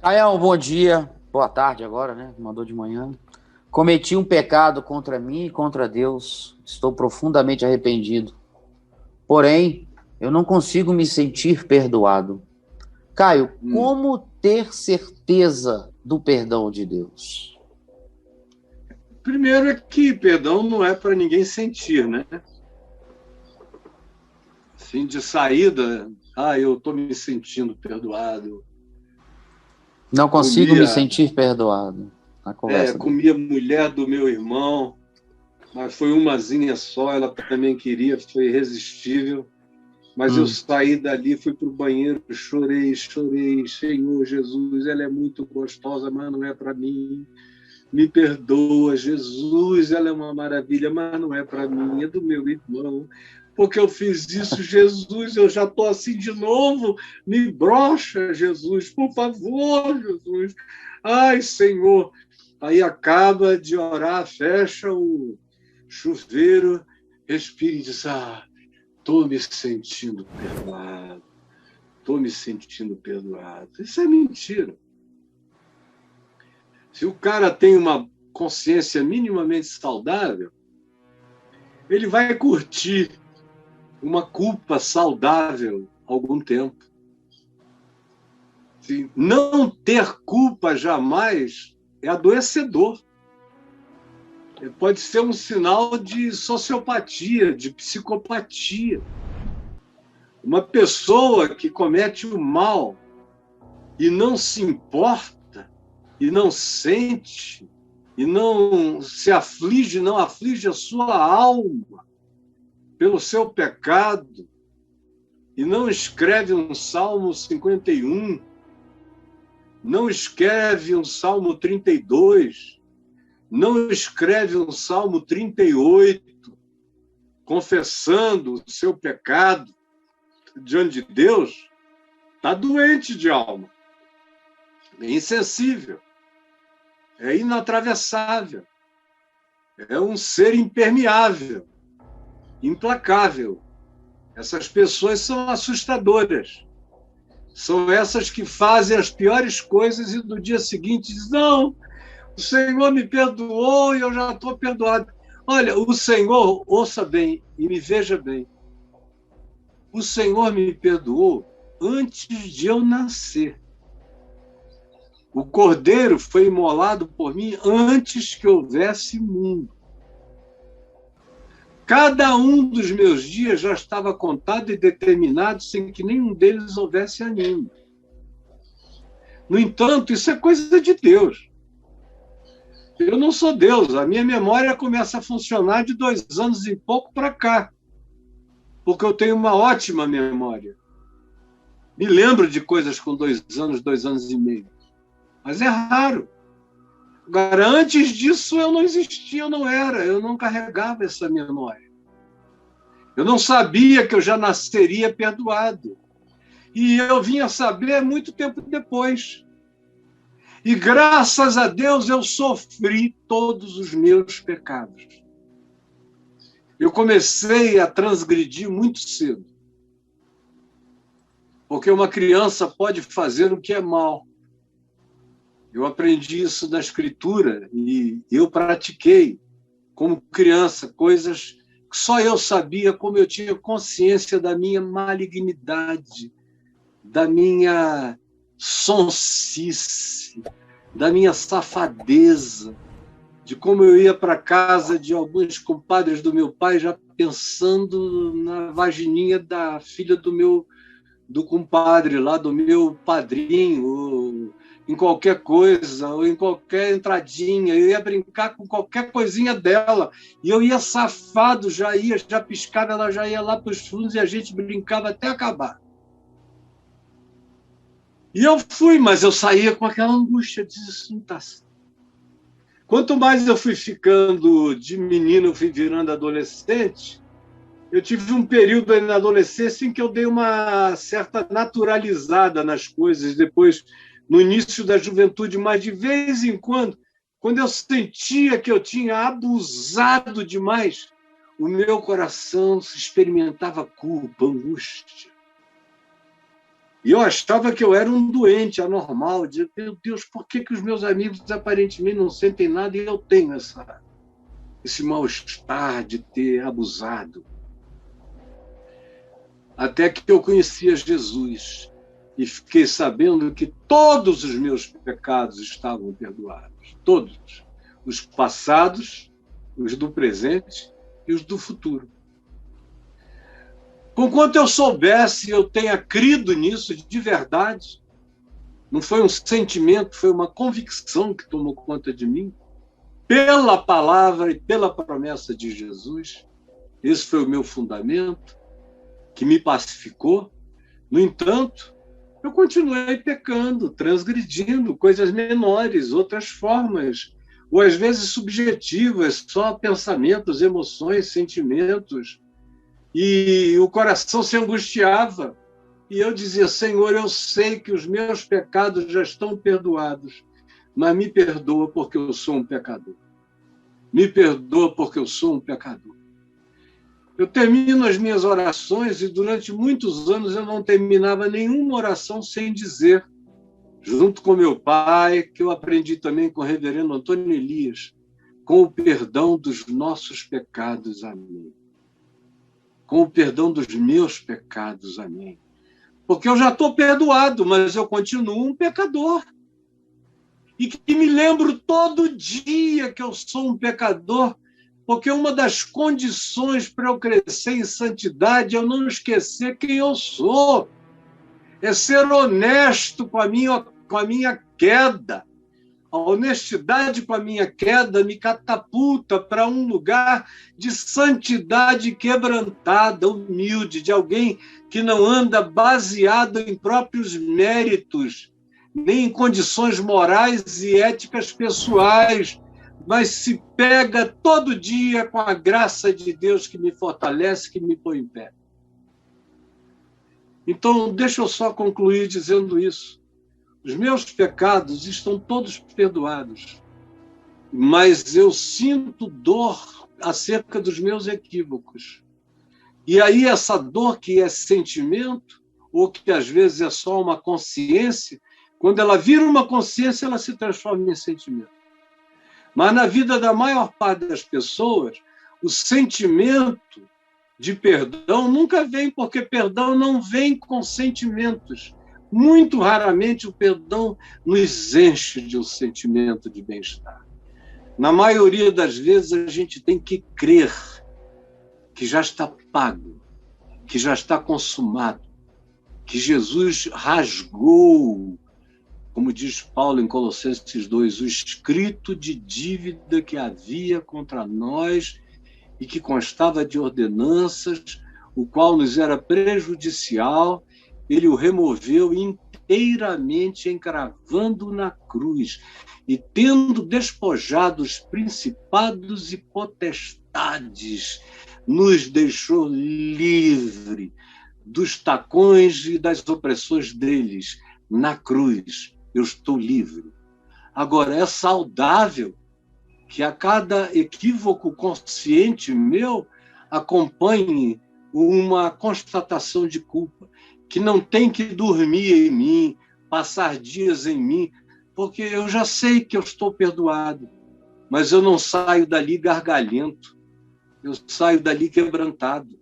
Caião, bom dia. Boa tarde agora, né? Mandou de manhã. Cometi um pecado contra mim e contra Deus. Estou profundamente arrependido. Porém, eu não consigo me sentir perdoado. Caio, Hum. como ter certeza do perdão de Deus? Primeiro é que perdão não é para ninguém sentir, né? Assim, de saída, eu estou me sentindo perdoado. Não consigo me Comia, sentir perdoado. Na conversa dele. comia a mulher do meu irmão, mas foi umazinha só, ela também queria, foi irresistível. Mas eu Hum. saí dali, fui para o banheiro, chorei, chorei. Senhor Jesus, ela é muito gostosa, mas não é para mim. Me perdoa, Jesus, ela é uma maravilha, mas não é para mim, é do meu irmão. Porque eu fiz isso, Jesus, eu já estou assim de novo. Me brocha, Jesus, por favor, Jesus. Ai, Senhor. Aí acaba de orar, fecha o chuveiro, respira e diz: estou me sentindo perdoado. Estou me sentindo perdoado. Isso é mentira. Se o cara tem uma consciência minimamente saudável, ele vai curtir uma culpa saudável algum tempo. Não ter culpa jamais é adoecedor. Pode ser um sinal de sociopatia, de psicopatia. Uma pessoa que comete o mal e não se importa, e não sente, e não se aflige, não aflige a sua alma pelo seu pecado, e não escreve um Salmo 51, não escreve um Salmo 32, não escreve um Salmo 38, confessando o seu pecado diante de Deus, está doente de alma, é insensível, é inatravessável, é um ser impermeável, implacável. Essas pessoas são assustadoras. São essas que fazem as piores coisas e no dia seguinte dizem: não, o Senhor me perdoou e eu já estou perdoado. Olha, o Senhor, ouça bem e me veja bem, o Senhor me perdoou antes de eu nascer. O Cordeiro foi imolado por mim antes que houvesse mundo. Cada um dos meus dias já estava contado e determinado sem que nenhum deles houvesse ainda. No entanto, isso é coisa de Deus. Eu não sou Deus, a minha memória começa a funcionar de 2 anos e pouco para cá, porque eu tenho uma ótima memória. Me lembro de coisas com 2 anos, 2 anos e meio, mas é raro. Agora, antes disso, eu não existia, eu não era, eu não carregava essa memória. Eu não sabia que eu já nasceria perdoado. E eu vim a saber muito tempo depois. E graças a Deus eu sofri todos os meus pecados. Eu comecei a transgredir muito cedo. Porque uma criança pode fazer o que é mal. Eu aprendi isso na escritura e eu pratiquei, como criança, coisas que só eu sabia, como eu tinha consciência da minha malignidade, da minha sonsice, da minha safadeza, de como eu ia para casa de alguns compadres do meu pai já pensando na vagininha da filha do compadre lá, do meu padrinho, ou em qualquer coisa, ou em qualquer entradinha. Eu ia brincar com qualquer coisinha dela. E eu ia safado, já piscava, ela já ia lá para os fundos e a gente brincava até acabar. E eu fui, mas eu saía com aquela angústia de isso não está. Quanto mais eu fui ficando de menino, fui virando adolescente, eu tive um período aí na adolescência em que eu dei uma certa naturalizada nas coisas, depois, no início da juventude, mas de vez em quando eu sentia que eu tinha abusado demais, o meu coração experimentava culpa, angústia. E eu achava que eu era um doente anormal. Eu dizia, meu Deus, por que os meus amigos aparentemente não sentem nada e eu tenho esse mal-estar de ter abusado? Até que eu conhecia Jesus e fiquei sabendo que todos os meus pecados estavam perdoados. Todos. Os passados, os do presente e os do futuro. Conquanto eu soubesse, eu tenha crido nisso de verdade, não foi um sentimento, foi uma convicção que tomou conta de mim, pela palavra e pela promessa de Jesus. Esse foi o meu fundamento, que me pacificou. No entanto, eu continuei pecando, transgredindo coisas menores, outras formas, ou às vezes subjetivas, só pensamentos, emoções, sentimentos. E o coração se angustiava. E eu dizia, Senhor, eu sei que os meus pecados já estão perdoados, mas me perdoa porque eu sou um pecador. Me perdoa porque eu sou um pecador. Eu termino as minhas orações e durante muitos anos eu não terminava nenhuma oração sem dizer, junto com meu pai, que eu aprendi também com o reverendo Antônio Elias, com o perdão dos nossos pecados, amém. Com o perdão dos meus pecados, amém. Porque eu já estou perdoado, mas eu continuo um pecador. E que me lembro todo dia que eu sou um pecador, porque uma das condições para eu crescer em santidade é eu não esquecer quem eu sou. É ser honesto com a minha queda. A honestidade com a minha queda me catapulta para um lugar de santidade quebrantada, humilde, de alguém que não anda baseado em próprios méritos, nem em condições morais e éticas pessoais, mas se pega todo dia com a graça de Deus que me fortalece, que me põe em pé. Então, deixa eu só concluir dizendo isso. Os meus pecados estão todos perdoados, mas eu sinto dor acerca dos meus equívocos. E aí essa dor que é sentimento, ou que às vezes é só uma consciência, quando ela vira uma consciência, ela se transforma em sentimento. Mas na vida da maior parte das pessoas, o sentimento de perdão nunca vem, porque perdão não vem com sentimentos. Muito raramente o perdão nos enche de um sentimento de bem-estar. Na maioria das vezes, a gente tem que crer que já está pago, que já está consumado, que Jesus rasgou, como diz Paulo em Colossenses 2, o escrito de dívida que havia contra nós e que constava de ordenanças, o qual nos era prejudicial. Ele o removeu inteiramente, encravando na cruz, e tendo despojado os principados e potestades, nos deixou livre dos tacões e das opressões deles. Na cruz, eu estou livre. Agora, é saudável que a cada equívoco consciente meu acompanhe uma constatação de culpa, que não tem que dormir em mim, passar dias em mim, porque eu já sei que eu estou perdoado, mas eu não saio dali gargalhento, eu saio dali quebrantado.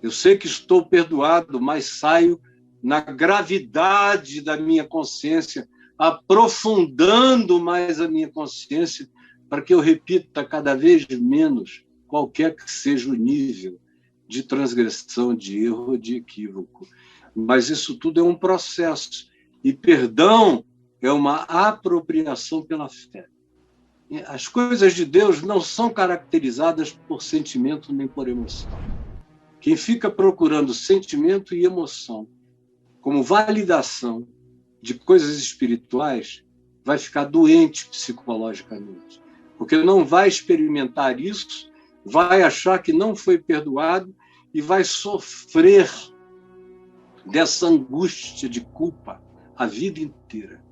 Eu sei que estou perdoado, mas saio na gravidade da minha consciência, aprofundando mais a minha consciência, para que eu repita cada vez menos, qualquer que seja o nível de transgressão, de erro, de equívoco. Mas isso tudo é um processo. E perdão é uma apropriação pela fé. As coisas de Deus não são caracterizadas por sentimento nem por emoção. Quem fica procurando sentimento e emoção como validação de coisas espirituais vai ficar doente psicologicamente, porque não vai experimentar isso, vai achar que não foi perdoado e vai sofrer dessa angústia de culpa a vida inteira.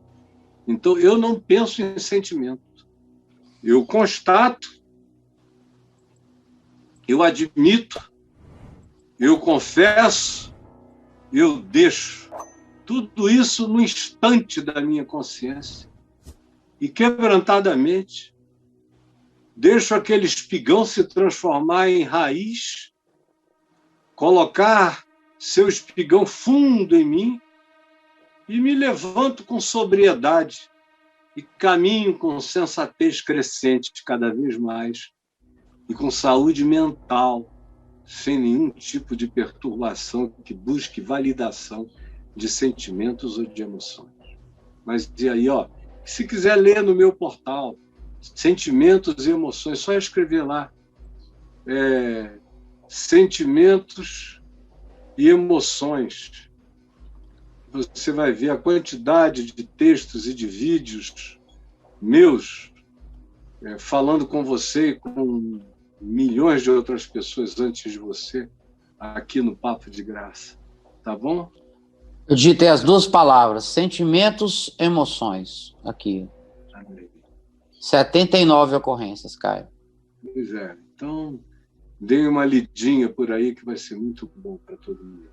Então, eu não penso em sentimento. Eu constato, eu admito, eu confesso, eu deixo. tudo isso no instante da minha consciência. E quebrantadamente, deixo aquele espigão se transformar em raiz, colocar seu espigão fundo em mim e me levanto com sobriedade e caminho com sensatez crescente cada vez mais e com saúde mental, sem nenhum tipo de perturbação que busque validação de sentimentos ou de emoções. Mas e aí, ó, se quiser ler no meu portal, Sentimentos e Emoções, só escrever lá. Sentimentos e Emoções. Você vai ver a quantidade de textos e de vídeos meus falando com você e com milhões de outras pessoas antes de você, aqui no Papo de Graça. Tá bom? Eu digitei as duas palavras, sentimentos, emoções, aqui. 79 ocorrências, Caio. Pois é. Então, dê uma lidinha por aí que vai ser muito bom para todo mundo.